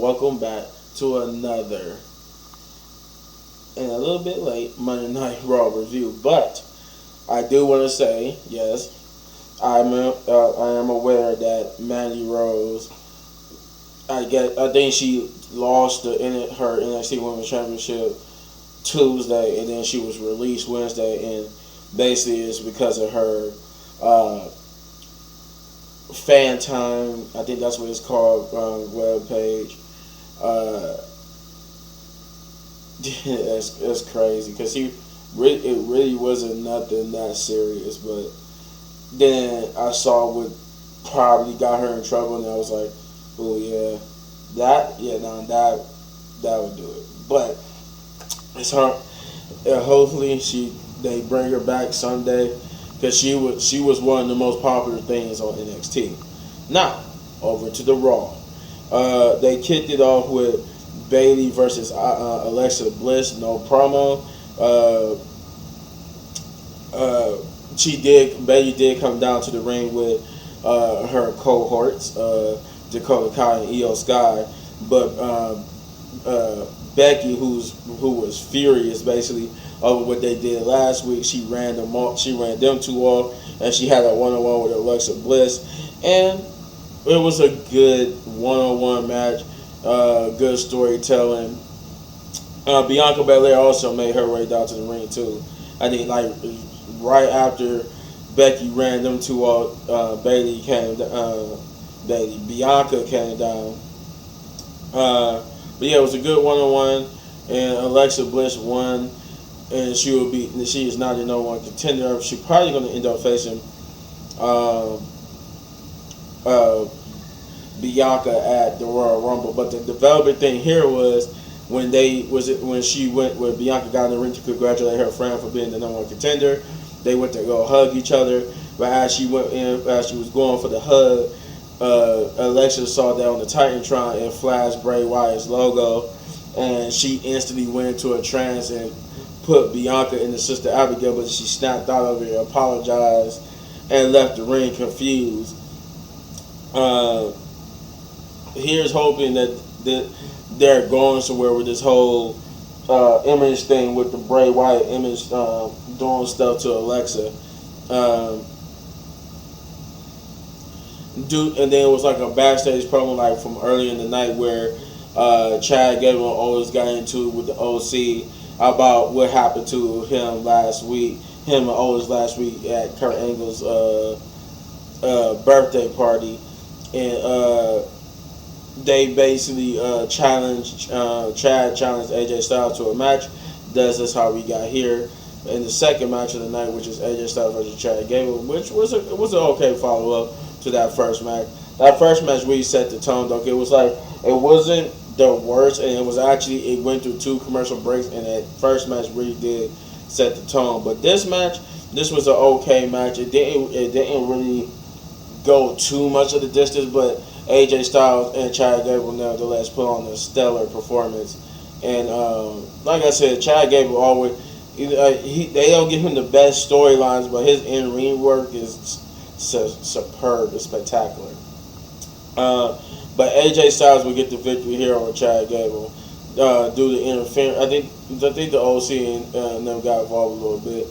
welcome back to another and a little bit late Monday Night Raw review. But I do want to say, yes, I am aware that Mandy Rose, I think she lost her NXT Women's Championship Tuesday, and then she was released Wednesday, and basically it's because of her fan time. I think that's what it's called, web page. It's crazy because it really wasn't nothing that serious, but then I saw what probably got her in trouble, and I was like, oh yeah, that would do it. But it's her. Hopefully they bring her back Sunday, because she was one of the most popular things on NXT. Now over to the Raw. They kicked it off with Bayley versus Alexa Bliss. No promo. Bayley did come down to the ring with her cohorts, Dakota Kai and Io Sky, but Becky, who was furious basically over what they did last week, she ran them two off, and she had a one-on-one with Alexa Bliss, and it was a good one-on-one match, good storytelling. Bianca Belair also made her way down to the ring too. I think right after Becky ran them two off, Bianca came down. But yeah, it was a good one-on-one, and Alexa Bliss won, and she is now the number one contender. She's probably going to end up facing Bianca at the Royal Rumble. But the developing thing here was when Bianca got in the ring to congratulate her friend for being the number one contender. They went to go hug each other, but as she was going for the hug, Alexa saw that on the Titantron it flashed Bray Wyatt's logo, and she instantly went into a trance and put Bianca in the Sister Abigail, but she snapped out of it, apologized, and left the ring confused. Here's hoping that they're going somewhere with this whole image thing with the Bray Wyatt image doing stuff to Alexa. And then it was like a backstage promo from earlier in the night where Chad Gable always got into it with the OC about what happened to him and Otis last week at Kurt Angle's birthday party, and they basically Chad challenged AJ Styles to a match. That's how we got here in the second match of the night, which is AJ Styles versus Chad Gable, which was an okay follow up to that first match. That first match really set the tone, though. It wasn't the worst, and it went through 2 commercial breaks, and that first match really did set the tone. But this was an okay match. It didn't really go too much of the distance, but AJ Styles and Chad Gable nevertheless put on a stellar performance. And like I said, Chad Gable always they don't give him the best storylines, but his in-ring work is superb, it's spectacular. But AJ Styles will get the victory here over Chad Gable due to interference. I think the OC and them got involved a little bit.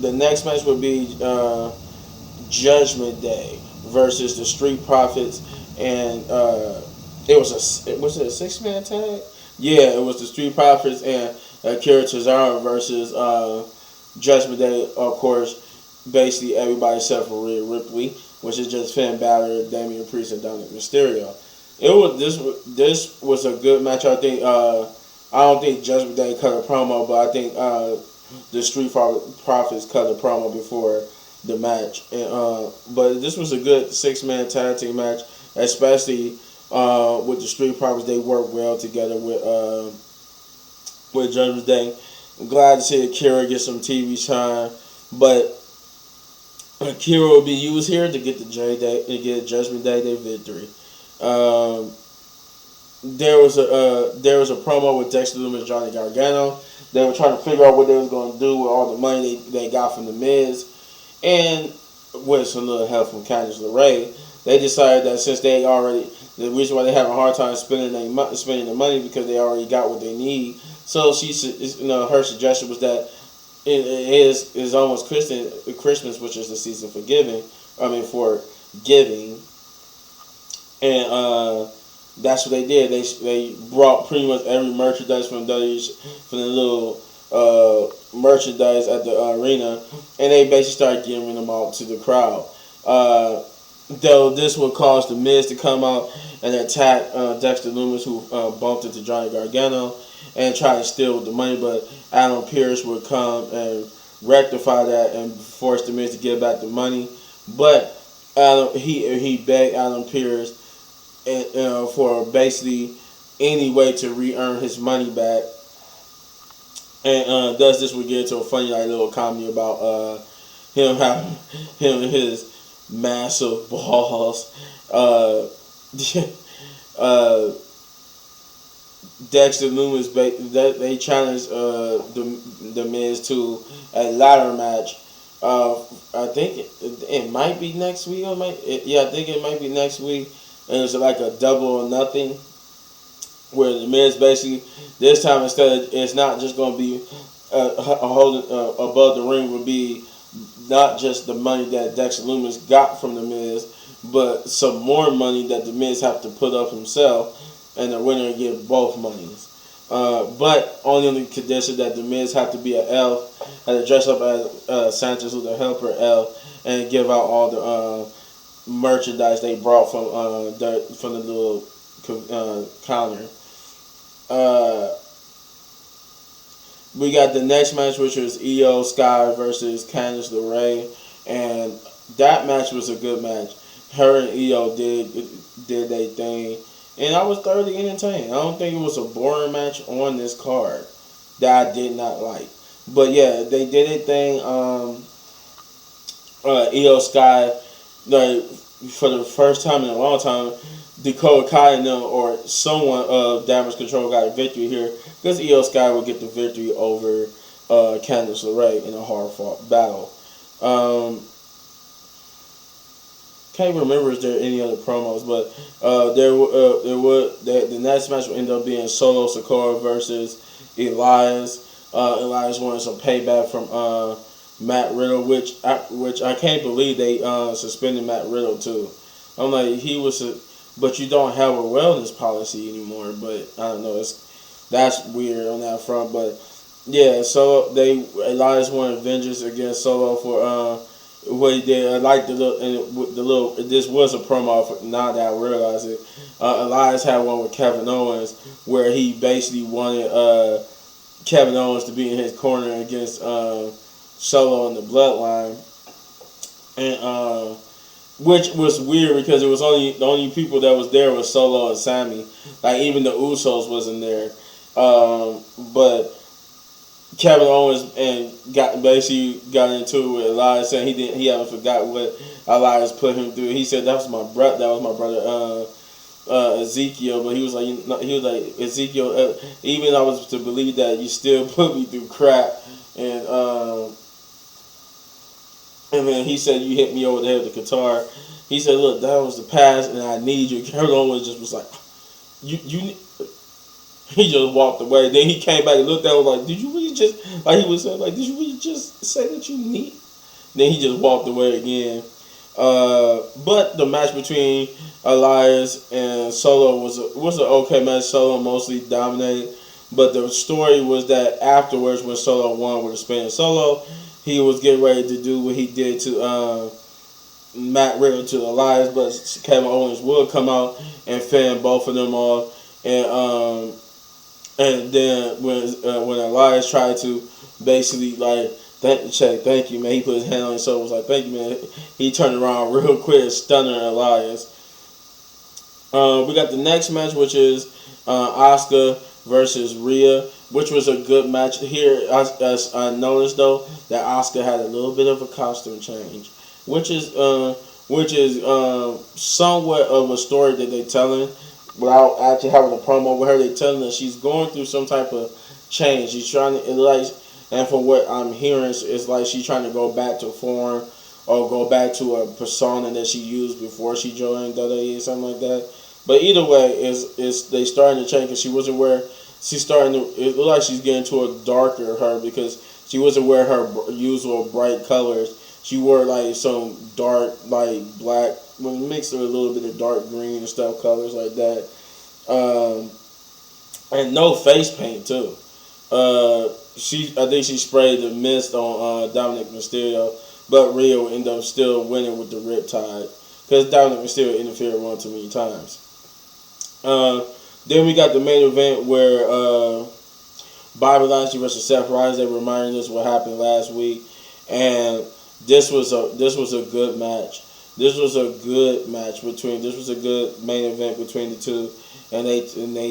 The next match would be Judgment Day versus the Street Profits, and was it a 6-man tag? Yeah, it was the Street Profits and Akira Tozawa versus Judgment Day. Of course, basically everybody except for Rhea Ripley, which is just Finn Balor, Damian Priest, and Dominic Mysterio. This was a good match. I think I don't think Judgment Day cut a promo, but I think the Street Profits cut a promo before the match. But this was a good 6-man tag team match, especially with the Street Profits. They work well together with Judgment Day. I'm glad to see Akira get some TV time, but Akira will be used here to get Judgment Day their victory. There was a promo with Dexter Lumis and Johnny Gargano. They were trying to figure out what they was going to do with all the money they got from The Miz, and with some little help from Candice LeRae, they decided that since they already, the reason why they have a hard time spending the money because they already got what they need. So her suggestion was that it is almost Christmas, which is the season for giving. I mean, for giving, and that's what they did. They brought pretty much every merchandise from the little merchandise at the arena, and they basically started giving them out to the crowd. Though this would cause the Miz to come out and attack Dexter Lumis, who bumped into Johnny Gargano, and try to steal the money, but Adam Pearce would come and rectify that and force the Miz to give back the money. But he begged Adam Pearce for basically any way to re-earn his money back. And thus this would get into a funny little comedy about him and his massive balls. Dexter Lumis, they challenged the Miz to a ladder match. I think it might be next week. I think it might be next week. And it's like a double or nothing, where the Miz basically this time it's not just going to be holding above the ring would be not just the money that Dexter Lumis got from the Miz, but some more money that the Miz have to put up himself, and the winner get both monies. But only on the condition that the Miz have to be an elf, had to dress up as Santa's little helper elf, and give out all the merchandise they brought from the little counter. We got the next match, which was Io Sky versus Candice LeRae, and that match was a good match. Her and Io did their thing, and I was thoroughly entertained. I don't think it was a boring match on this card that I did not like. But yeah, they did their thing. Io Sky, for the first time in a long time, Dakota Kai and them, or someone of Damage Control, got a victory here, because Io Sky will get the victory over Candice LeRae in a hard-fought battle. Can't remember if there are any other promos, but the next match will end up being Solo Sikoa versus Elias. Elias wanted some payback from Matt Riddle, which I can't believe they suspended Matt Riddle too. I'm like, but you don't have a wellness policy anymore. But I don't know, that's weird on that front. But yeah, so Elias wanted vengeance against Solo for what he did. I like the little. This was a promo. Now that I realize it, Elias had one with Kevin Owens where he basically wanted Kevin Owens to be in his corner against Solo in the Bloodline, and which was weird because it was the only people that was there was Solo and Sammy. Like even the Usos wasn't there, but Kevin Owens got into it with Elias, saying he hadn't forgot what Elias put him through. He said that was my brother Ezekiel, but he was like Ezekiel. Even I was to believe that you still put me through crap, and then he said, you hit me over the head with the guitar. He said, look, that was the past, and I need you. Kevin Owens just was like, you. He just walked away. Then he came back and looked at him like, did you really just, like he was saying, like, did you really just say that you need? Then he just walked away again. But the match between Elias and Solo was an okay match. Solo mostly dominated. But the story was that afterwards, when Solo won with a spinning Solo, he was getting ready to do what he did to Matt Riddle to Elias, but Kevin Owens would come out and fend both of them off. And then when Elias tried to basically like thank you man, he put his hand on his shoulder, was like thank you man. He turned around real quick, stunning Elias. We got the next match, which is Asuka versus Rhea, which was a good match. Here, as I noticed though, that Asuka had a little bit of a costume change, which is somewhat of a story that they're telling without actually having a promo with her. They're telling that she's going through some type of change. She's trying to, and from what I'm hearing, it's like she's trying to go back to form or go back to a persona that she used before she joined WWE or something like that. But either way, it's they starting to change because she wasn't where she's starting to. It looked like she's getting to a darker her because she wasn't wearing her usual bright colors. She wore like some dark, like black, mixed with a little bit of dark green and stuff, colors like that. Um, and no face paint too. I think she sprayed the mist on Dominic Mysterio, but Rio ended up still winning with the Riptide because Dominic Mysterio interfered one too many times. Then we got the main event where Bobby Lashley versus Seth Rollins. They reminded us what happened last week, and this was a good match. This was a good match between. This was a good main event between the two, and they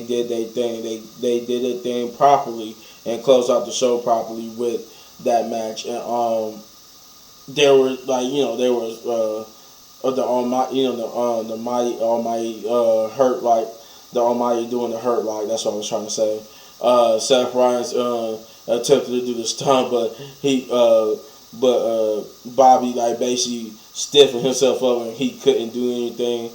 did their thing. They did their thing properly and closed out the show properly with that match. And there were there was the almighty the mighty almighty hurt like the almighty doing the hurt lock. That's what I was trying to say. Seth Rollins attempted to do the stunt, but Bobby like basically stiffened himself up and he couldn't do anything.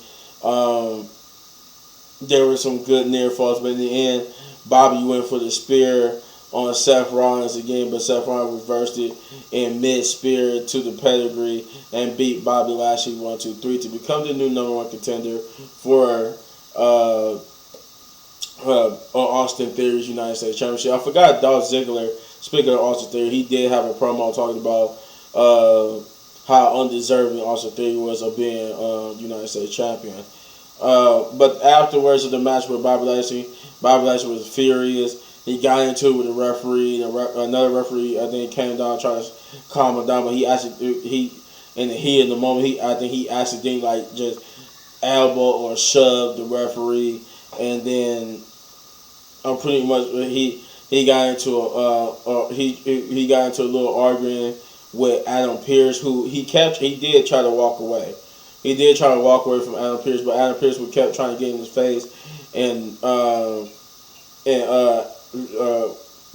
There were some good near falls, but in the end, Bobby went for the spear on Seth Rollins again, but Seth Rollins reversed it in mid spear to the pedigree and beat Bobby Lashley 1-2-3 to become the new number one contender for Austin Theory's United States Championship. I forgot Dolph Ziggler. Speaking of Austin Theory, he did have a promo talking about how undeserving Austin Theory was of being United States champion. But afterwards of the match with Bobby Lashley was furious. He got into it with the referee. Another referee, I think, came down trying to calm him down, but in the heat of the moment, I think he accidentally like just elbow or shoved the referee, and then pretty much he got into he got into a little arguing with Adam Pearce, who he did try to walk away. He did try to walk away from Adam Pearce, but Adam Pearce kept trying to get in his face, and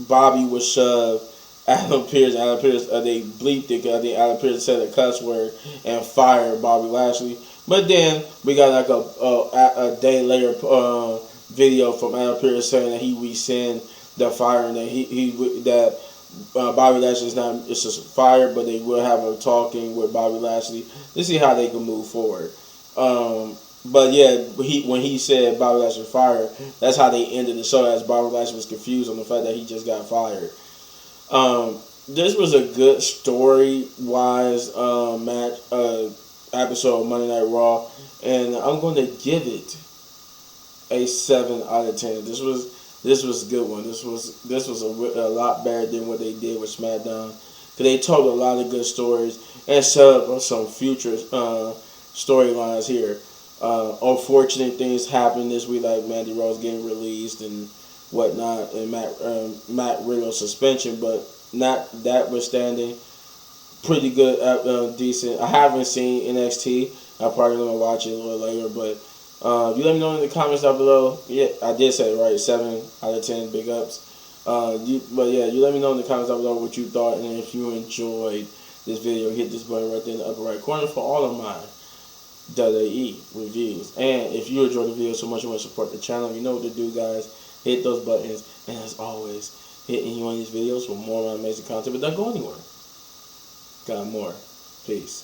Bobby would shove Adam Pearce. They bleeped it because I think Adam Pearce said a cuss word and fired Bobby Lashley. But then we got like a day later video from Adam Pearce saying that he rescind the firing, that Bobby Lashley is not just fired, but they will have a talking with Bobby Lashley to see how they can move forward. But yeah, when he said Bobby Lashley fired, that's how they ended the show, as Bobby Lashley was confused on the fact that he just got fired. This was a good story-wise match episode of Monday Night Raw, and I'm going to give it a 7 out of 10. This was a good one. This was a lot better than what they did with SmackDown, because they told a lot of good stories and set up some future storylines here. Unfortunate things happened this week, like Mandy Rose getting released and whatnot, and Matt Riddle's suspension, but not that withstanding, pretty good, decent. I haven't seen NXT. I'm probably gonna watch it a little later, but you let me know in the comments down below. Yeah, I did say it right. 7 out of 10, big ups. You let me know in the comments down below what you thought, and if you enjoyed this video, hit this button right there in the upper right corner for all of my WWE reviews. And if you enjoyed the video so much you want to support the channel, you know what to do, guys. Hit those buttons, and as always, hit any one of these videos for more of my amazing content. But don't go anywhere. Got more. Peace.